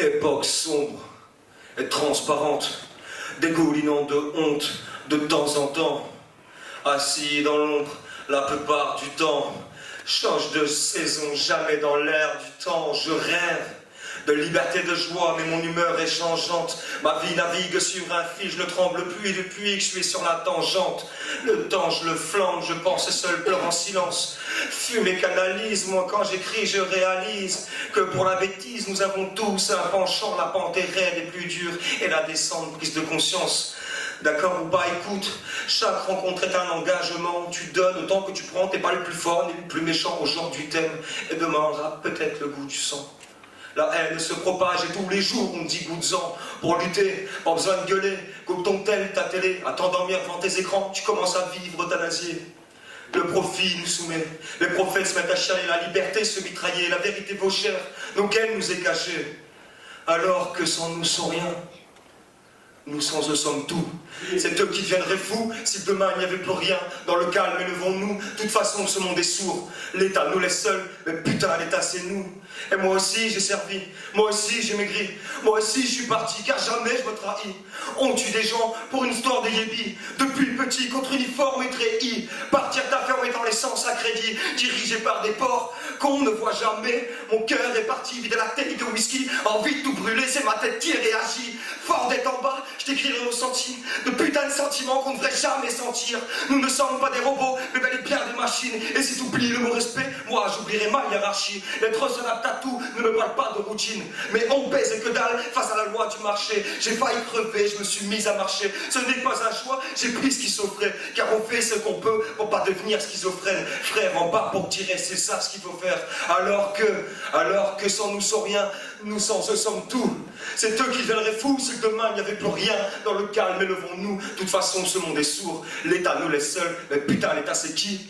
Époque sombre et transparente, dégoulinant de honte de temps en temps. Assis dans l'ombre la plupart du temps, change de saison, jamais dans l'air du temps. Je rêve de liberté, de joie, mais mon humeur est changeante. Ma vie navigue sur un fil, je ne tremble plus depuis que je suis sur la tangente. Le temps, je le flambe, je pense seul, pleure en silence. Fume et canalise, moi quand j'écris, je réalise que pour la bêtise, nous avons tous un penchant. La pente est raide et plus dure, et la descente, prise de conscience. D'accord ou pas, écoute, chaque rencontre est un engagement. Tu donnes autant que tu prends, t'es pas le plus fort ni le plus méchant. Aujourd'hui t'aimes, et demain on aura peut-être le goût du sang. La haine se propage et tous les jours on dit goûte-en. Pour lutter, pas besoin de gueuler, coupe ton tel, ta télé, à t'endormir devant tes écrans, tu commences à vivre euthanasié. Le profit nous soumet, les prophètes se mettent à chialer, la liberté se mitrailler, la vérité vaut cher, nos gains nous est cachée. Alors que sans nous sont rien, nous sans eux sommes tout. C'est eux qui deviendraient fous si demain il n'y avait plus rien. Dans le calme élevons-nous, de toute façon ce monde est sourd. L'État nous laisse seuls, mais putain l'État c'est nous. Et moi aussi j'ai servi, moi aussi j'ai maigri, moi aussi je suis parti car jamais je me trahis. On tue des gens pour une histoire de yébi, depuis petit contre uniforme et treillis. Partir d'affaires mettant l'essence à crédit, dirigé par des porcs qu'on ne voit jamais. Mon cœur est parti vider la tête de whisky, envie de tout brûler, c'est ma tête qui réagit. Fort d'être en bas, je t'écrirai nos sentiments, de putain de sentiments qu'on ne devrait jamais sentir. Nous ne sommes pas des robots, mais bel et bien des machines. Et si tu oublies le mot respect, moi j'oublierai ma hiérarchie. L'être seul à tatou ne me parle pas de routine, mais on baise que dalle face à la loi du marché. J'ai failli crever, je me suis mise à marcher. Ce n'est pas un choix, j'ai pris ce qui s'offrait, car on fait ce qu'on peut pour pas devenir schizophrène. Frère en bas pour tirer, c'est ça ce qu'il faut faire. Alors que sans nous sans rien, nous sans eux sommes tout. C'est eux qui deviendraient fous si demain il n'y avait plus rien. Dans le calme élevons-nous, de toute façon ce monde est sourd. L'État nous laisse seuls, mais putain l'État c'est qui?